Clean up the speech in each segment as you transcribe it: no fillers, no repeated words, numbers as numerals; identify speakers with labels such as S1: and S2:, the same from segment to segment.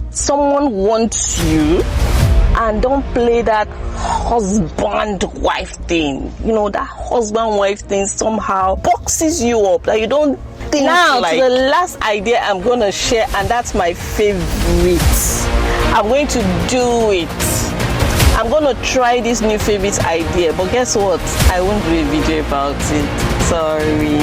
S1: someone wants you, and don't play that husband-wife thing. You know, that husband-wife thing somehow boxes you up that you don't think. Now, to the last idea I'm going to share, and that's my favorite. I'm going to do it. I'm going to try this new favorite idea, but guess what? I won't do a video about it. Sorry.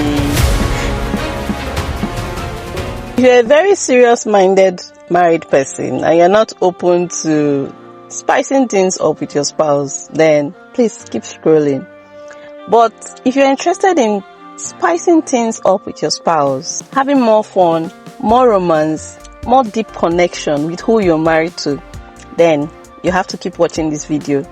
S1: If you're a very serious-minded married person and you're not open to spicing things up with your spouse, then please keep scrolling. But if you're interested in spicing things up with your spouse, having more fun, more romance, more deep connection with who you're married to, then you have to keep watching this video.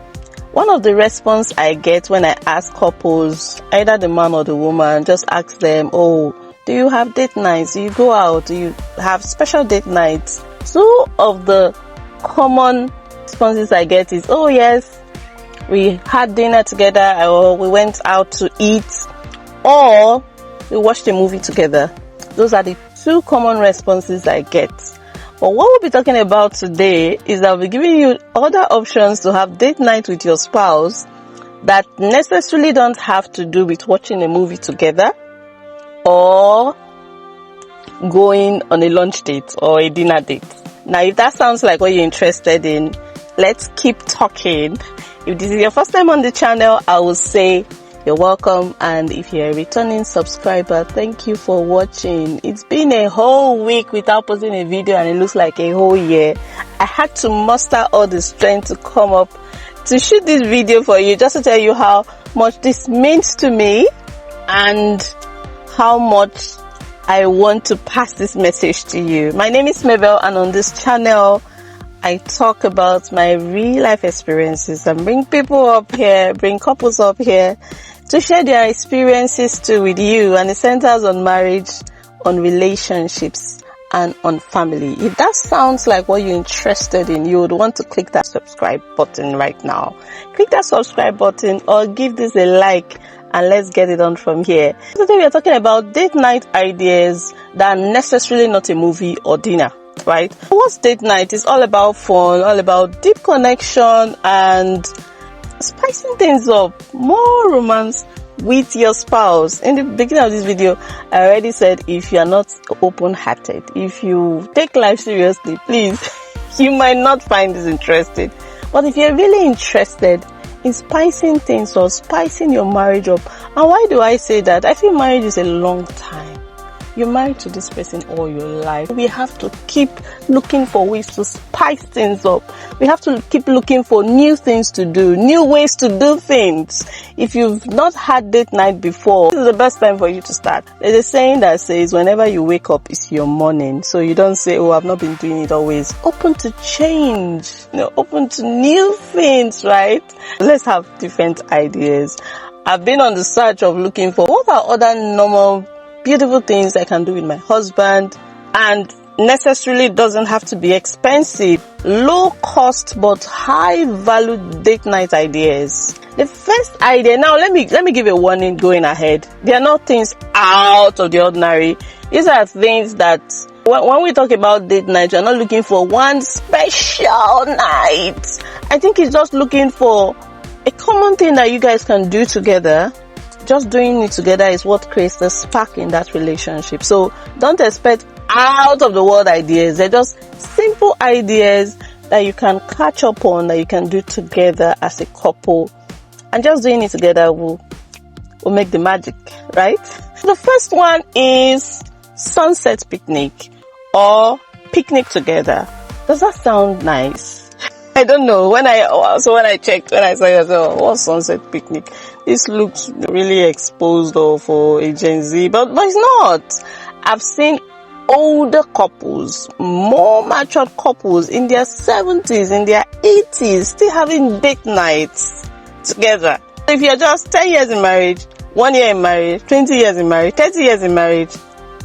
S1: One of the response I get when I ask couples, either the man or the woman, just ask them, oh, do you have date nights? Do you go out? Do you have special date nights? Two of the common responses I get is, oh yes, we had dinner together, or we went out to eat, or we watched a movie together. Those are the two common responses I get. But what we'll be talking about today is that we'll be giving you other options to have date night with your spouse that necessarily don't have to do with watching a movie together or going on a lunch date or a dinner date. Now, if that sounds like what you're interested in, let's keep talking. If this is your first time on the channel, I will say you're welcome, and if you're a returning subscriber, thank you for watching. It's been a whole week without posting a video, and it looks like a whole year. I had to muster all the strength to come up to shoot this video for you, just to tell you how much this means to me and how much I want to pass this message to you. My name is Mabel, and on this channel I talk about my real life experiences and bring people up here, bring couples up here to share their experiences too with you, and it centers on marriage, on relationships, and on family. If that sounds like what you're interested in, you would want to click that subscribe button right now. Click that subscribe button or give this a like, and let's get it on from here. Today we are talking about date night ideas that are necessarily not a movie or dinner, right? What's date night? It's all about fun, all about deep connection and spicing things up, more romance with your spouse. In the beginning of this video, I already said if you're not open-hearted, if you take life seriously, please, you might not find this interesting. But if you're really interested in spicing things or spicing your marriage up, and why do I say that? I feel marriage is a long time. You're married to this person all your life. We have to keep looking for ways to spice things up. We have to keep looking for new things to do, new ways to do things. If you've not had date night before, this is the best time for you to start. There's a saying that says whenever you wake up, it's your morning. So you don't say, oh, I've not been doing it always. Open to change, open to new things, right? Let's have different ideas. I've been on the search of looking for what are other normal beautiful things I can do with my husband, and necessarily doesn't have to be expensive, low cost but high value date night ideas. The first idea, now let me give a warning going ahead. They are not things out of the ordinary. These are things that when we talk about date night, you're not looking for one special night. I think it's just looking for a common thing that you guys can do together. Just doing it together is what creates the spark in that relationship. So don't expect out of the world ideas. They're just simple ideas that you can catch up on, that you can do together as a couple. And just doing it together will make the magic, right? The first one is sunset picnic or picnic together. Does that sound nice? I don't know. When I saw it, I said, oh, what's sunset picnic? This looks really exposed for a Gen Z, but it's not. I've seen older couples, more mature couples in their 70s, in their 80s, still having date nights together. If you're just 10 years in marriage, 1 year in marriage, 20 years in marriage, 30 years in marriage,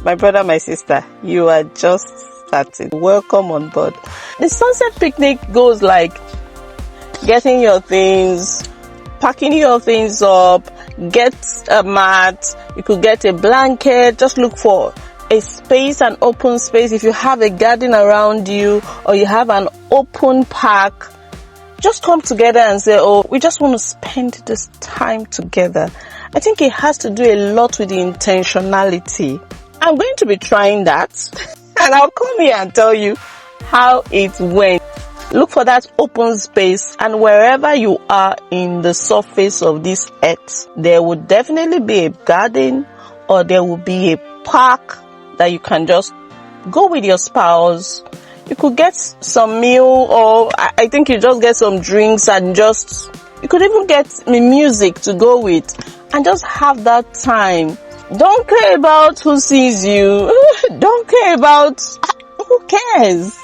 S1: my brother, my sister, you are just started. Welcome on board. The sunset picnic goes like getting your things, packing your things up, get a mat, you could get a blanket, just look for a space, an open space, if you have a garden around you or you have an open park, just come together and say, oh, we just want to spend this time together. I think it has to do a lot with the intentionality. I'm going to be trying that and I'll come here and tell you how it went. Look for that open space, and wherever you are in the surface of this earth, there would definitely be a garden or there will be a park that you can just go with your spouse. You could get some meal, or I think you just get some drinks and you could even get music to go with and just have that time. Don't care about who sees you. Don't care about who cares.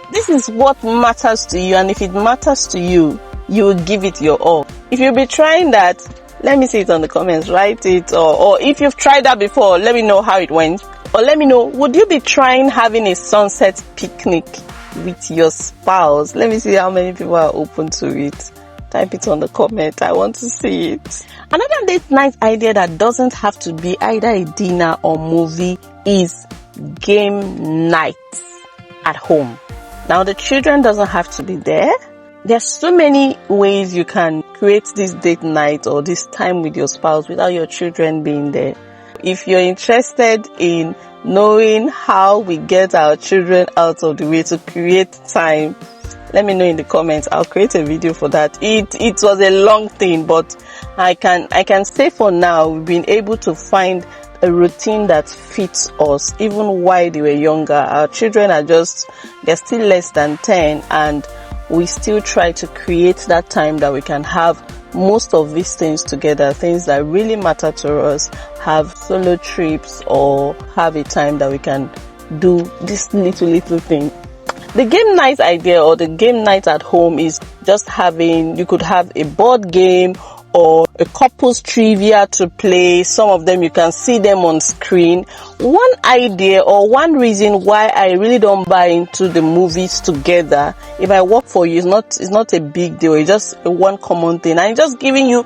S1: This is what matters to you, and if it matters to you, you will give it your all. If you'll be trying that, let me see it on the comments, write it, or if you've tried that before, let me know how it went. Or let me know, would you be trying having a sunset picnic with your spouse? Let me see how many people are open to it. Type it on the comment. I want to see it. Another date night idea that doesn't have to be either a dinner or movie is game nights at home. Now, the children doesn't have to be there. There's so many ways you can create this date night or this time with your spouse without your children being there. If you're interested in knowing how we get our children out of the way to create time, let me know in the comments. I'll create a video for that. It was a long thing, but I can say for now, we've been able to find a routine that fits us even while they were younger. Our children they're still less than 10, and we still try to create that time that we can have most of these things together, things that really matter to us, have solo trips or have a time that we can do this little thing. The game night idea or the game night at home is just you could have a board game or a couple's trivia to play. Some of them you can see them on screen. One idea or one reason why I really don't buy into the movies together, if I work for you, it's not a big deal. It's just one common thing. I'm just giving you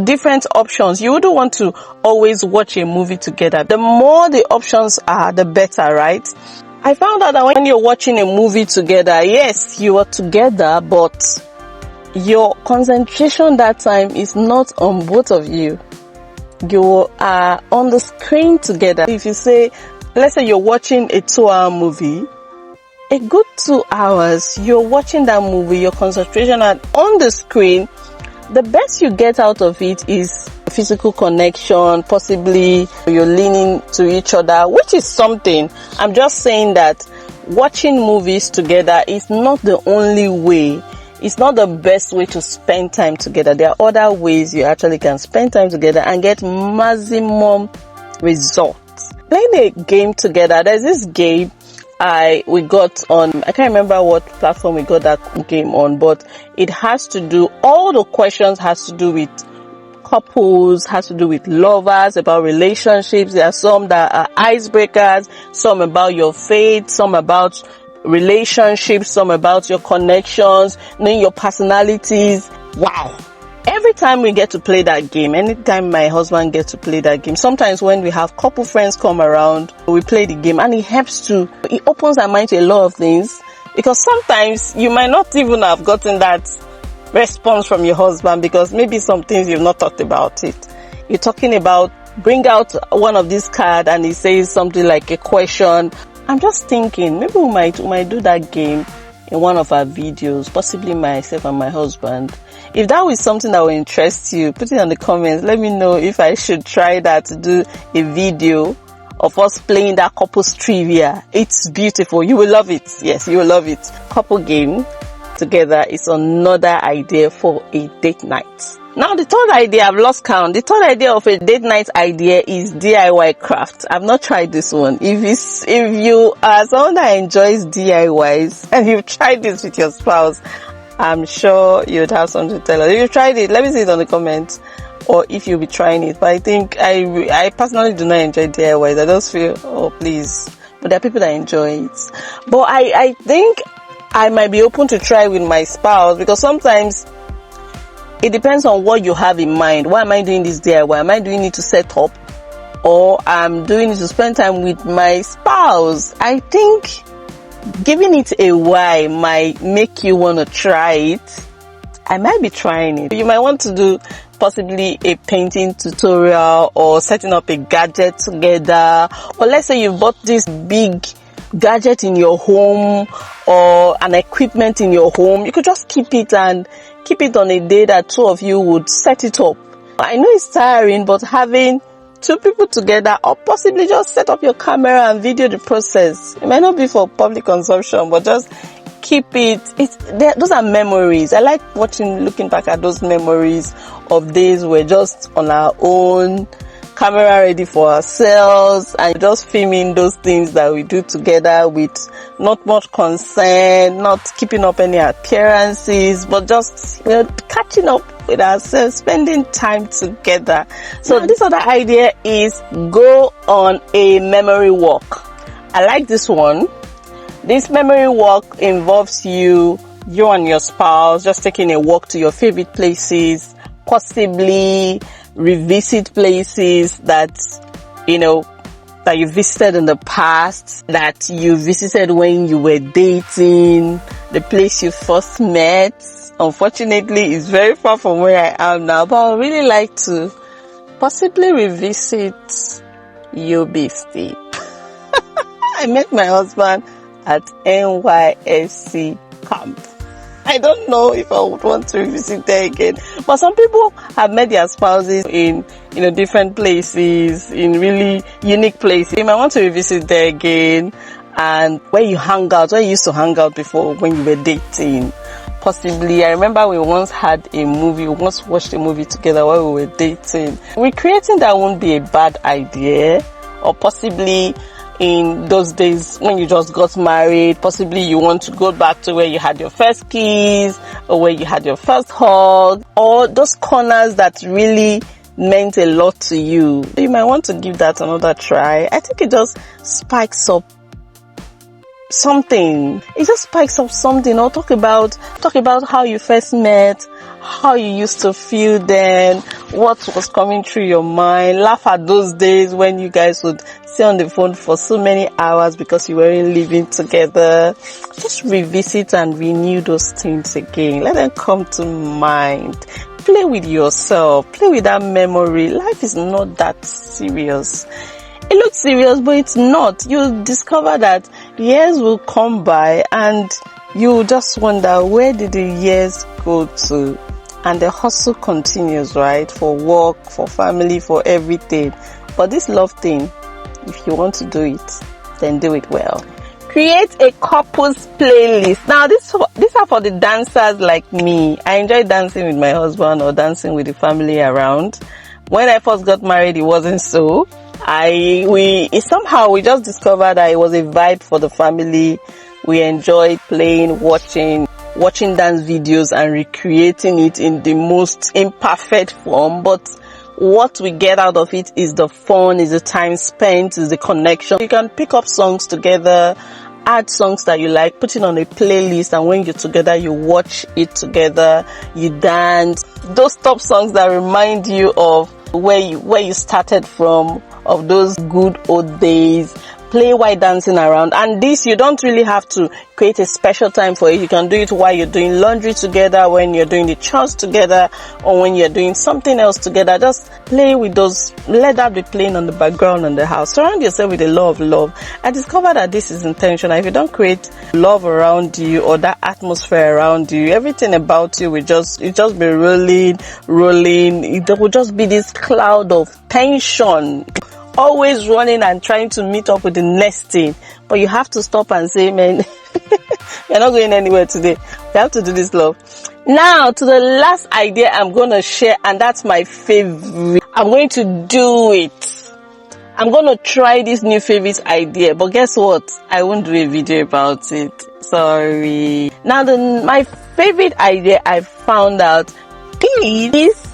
S1: different options. You wouldn't want to always watch a movie together. The more the options are, the better, right? I found out that when you're watching a movie together, yes, you are together, but your concentration that time is not on both of you. You are on the screen together. If you say, let's say you're watching a 2-hour movie, a good 2 hours, you're watching that movie, your concentration are on the screen. The best you get out of it is physical connection, possibly you're leaning to each other, which is something. I'm just saying that watching movies together is not the only way. It's not the best way to spend time together. There are other ways you actually can spend time together and get maximum results. Playing a game together. There's this game we got on, I can't remember what platform we got that game on, but it has to do, all the questions has to do with couples, has to do with lovers, about relationships. There are some that are icebreakers, some about your faith, some about relationships, some about your connections, knowing your personalities. Wow. Every time we get to play that game, anytime my husband gets to play that game, sometimes when we have couple friends come around, we play the game, and it opens our mind to a lot of things, because sometimes you might not even have gotten that response from your husband because maybe some things you've not talked about it. You're talking about, bring out one of these cards and he says something like a question. I'm just thinking maybe we might do that game in one of our videos, possibly myself and my husband. If that was something that will interest you, put it in the comments. Let me know if I should try that, to do a video of us playing that couples trivia. It's beautiful. You will love it. Yes, you will love it. Couple game together is another idea for a date night. Now the third idea, I've lost count. The third idea of a date night idea is DIY craft. I've not tried this one. If you are someone that enjoys DIYs and you've tried this with your spouse, I'm sure you'd have something to tell us. If you've tried it, let me see it on the comments, or if you'll be trying it. But I think I personally do not enjoy DIYs. I just feel, oh please. But there are people that enjoy it. But I think I might be open to try with my spouse, because sometimes it depends on what you have in mind. Why am I doing this DIY? Am I doing it to set up or I'm doing it to spend time with my spouse, I think giving it a while might make you want to try it. I might be trying it. You might want to do possibly a painting tutorial or setting up a gadget together, or let's say you bought this big gadget in your home or an equipment in your home. You could just keep it on a day that two of you would set it up. I know it's tiring, but having two people together, or possibly just set up your camera and video the process. It might not be for public consumption, but just keep it. Those are memories. I like looking back at those memories of days we're just on our own, camera ready for ourselves, and just filming those things that we do together with not much concern, not keeping up any appearances, but just catching up with ourselves, spending time together. So this other idea is go on a memory walk. I like this one. This memory walk involves you and your spouse just taking a walk to your favorite places, possibly revisit places that that you visited in the past, that you visited when you were dating, the place you first met. Unfortunately, it's very far from where I am now, but I would really like to possibly revisit Yobe State. I met my husband at NYSC camp. I don't know if I would want to visit there again. But some people have met their spouses in different places, in really unique places. You might want to revisit there again. And where you used to hang out before when you were dating. Possibly, I remember we once watched a movie together while we were dating. Recreating that won't be a bad idea. Or possibly in those days when you just got married, possibly you want to go back to where you had your first kiss, or where you had your first hug, or those corners that really meant a lot to you. You might want to give that another try. I think it just spikes up something. It just spikes up something. Or talk about how you first met, how you used to feel then, what was coming through your mind. Laugh at those days when you guys would stay on the phone for so many hours because you weren't living together. Just revisit and renew those things again. Let them come to mind. Play with yourself. Play with that memory. Life is not that serious. It looks serious, but it's not. You'll discover that years will come by and you just wonder, where did the years go to? And the hustle continues, right? For work, for family, for everything. But this love thing, if you want to do it, then do it well. Create a couples playlist. Now, these are for the dancers like me. I enjoy dancing with my husband or dancing with the family around. When I first got married, it wasn't so. We just discovered that it was a vibe for the family. We enjoyed playing, watching dance videos and recreating it in the most imperfect form. But what we get out of it is the fun, is the time spent, is the connection. You can pick up songs together, add songs that you like, put it on a playlist, and when you're together, you watch it together, you dance. Those top songs that remind you of where you started from, of those good old days. Play while dancing around. And this, you don't really have to create a special time for it. You can do it while you're doing laundry together, when you're doing the chores together, or when you're doing something else together. Just play with those. Let that be playing on the background in the house. Surround yourself with a lot of love. I discovered that this is intentional. If you don't create love around you or that atmosphere around you, everything about you will just be rolling. It will just be this cloud of tension. Always running and trying to meet up with the next thing. But you have to stop and say, man, you're not going anywhere today. We have to do this love. Now, to the last idea I'm going to share, and that's my favorite. I'm going to do it. I'm going to try this new favorite idea. But guess what? I won't do a video about it. Sorry. Now, my favorite idea I found out is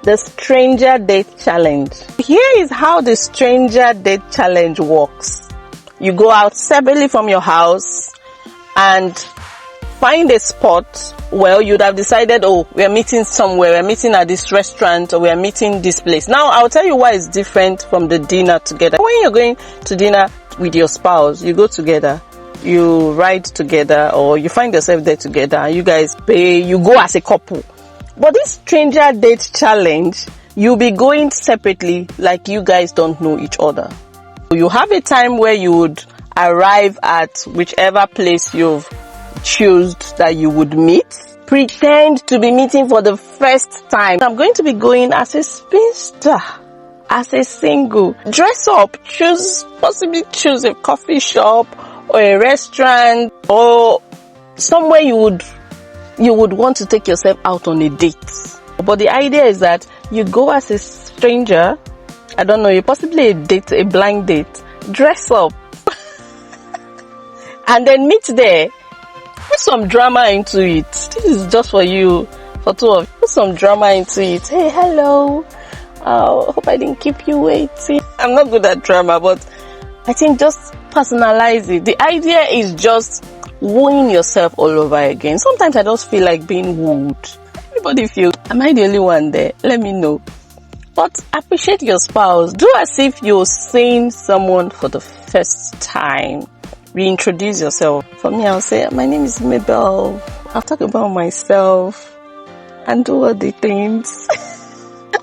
S1: the stranger date challenge. Here is how the stranger date challenge works. You go out separately from your house and find a spot. Well, you'd have decided, oh, we are meeting somewhere, we're meeting at this restaurant, or we are meeting this place. Now, I'll tell you why it's different from the dinner together. When you're going to dinner with your spouse, you go together, you ride together, or you find yourself there together, and you guys pay, you go as a couple. But this stranger date challenge, you'll be going separately, like you guys don't know each other. You have a time where you would arrive at whichever place you've choose that you would meet. Pretend to be meeting for the first time. I'm going to be going as a spinster, as a single. Dress up, possibly choose a coffee shop or a restaurant or somewhere you would want to take yourself out on a date. But the idea is that you go as a stranger, I don't know, possibly a blind date, dress up and then meet there. Put some drama into it. This is just for you, for two of you. Put some drama into it. Hey, hello. Hope I didn't keep you waiting. I'm not good at drama, but I think just personalize it. The idea is just wooing yourself all over again. Sometimes I just feel like being wooed. Everybody feels, am I the only one there? Let me know. But appreciate your spouse. Do as if you're seeing someone for the first time. Reintroduce yourself. For me, I'll say, my name is Mabel. I'll talk about myself and do all the things.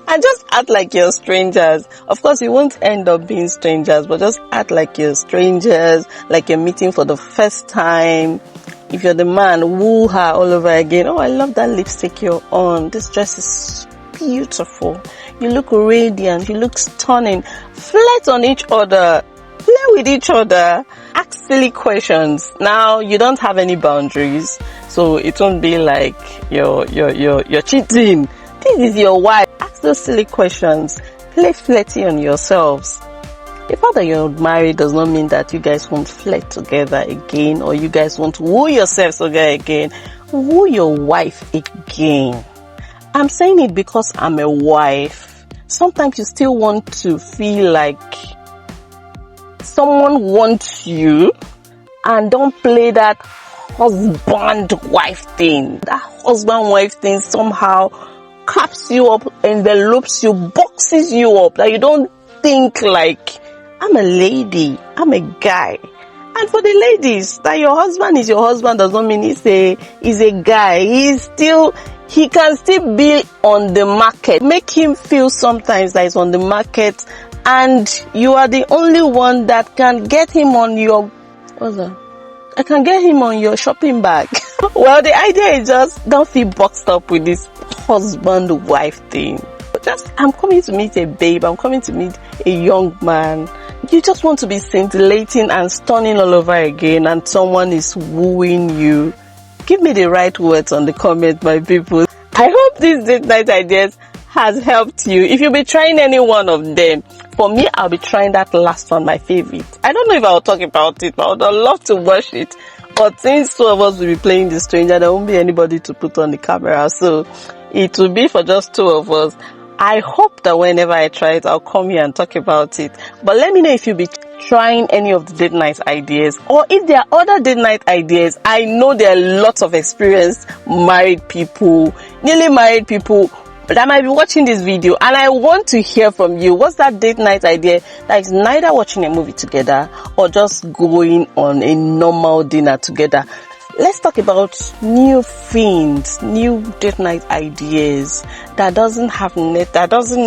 S1: And just act like you're strangers. Of course, you won't end up being strangers, but just act like you're strangers, like you're meeting for the first time. If you're the man, woo her all over again. Oh, I love that lipstick you're on. This dress is beautiful. You look radiant. You look stunning. Flirt on each other. Play with each other. Ask silly questions. Now, you don't have any boundaries, so it won't be like you're cheating. This is your wife. Ask those silly questions. Play flirty on yourselves. The fact that you're married does not mean that you guys won't flirt together again, or you guys won't woo yourselves together again. Woo your wife again. I'm saying it because I'm a wife. Sometimes you still want to feel like someone wants you, and don't play that husband-wife thing. That husband-wife thing somehow claps you up, envelopes you, boxes you up, that you don't think like, I'm a lady, I'm a guy. And for the ladies, that your husband is your husband does not mean he's a guy. He can still be on the market. Make him feel sometimes that he's on the market, and you are the only one that can get him on your, I can get him on your shopping bag. Well, the idea is just don't feel boxed up with this husband-wife thing. I'm coming to meet a babe. I'm coming to meet a young man. You just want to be scintillating and stunning all over again, and someone is wooing you. Give me the right words on the comment, my people. I hope these date night ideas has helped you. If you'll be trying any one of them, for me, I'll be trying that last one, my favorite. I don't know if I'll talk about it, but I'd love to watch it. But since two of us will be playing the stranger, there won't be anybody to put on the camera, so it will be for just two of us. I hope that whenever I try it, I'll come here and talk about it. But let me know if you'll be trying any of the date night ideas, or if there are other date night ideas. I know there are lots of experienced married people, newly married people that might be watching this video, and I want to hear from you. What's that date night idea that is neither watching a movie together or just going on a normal dinner together? Let's talk about new things, new date night ideas that doesn't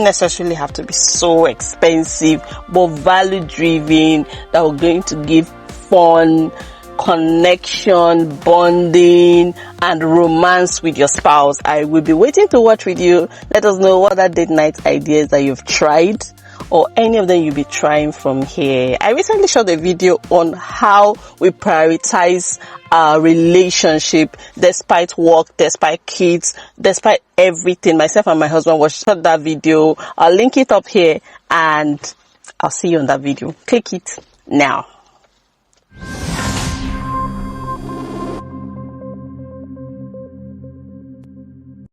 S1: necessarily have to be so expensive, but value driven, that are going to give fun, connection, bonding, and romance with your spouse. I will be waiting to watch with you. Let us know what are date night ideas that you've tried, or any of them you'll be trying from here. I recently shot a video on how we prioritize our relationship despite work, despite kids, despite everything. Myself and my husband watched that video. I'll link it up here, and I'll see you on that video. Click it now.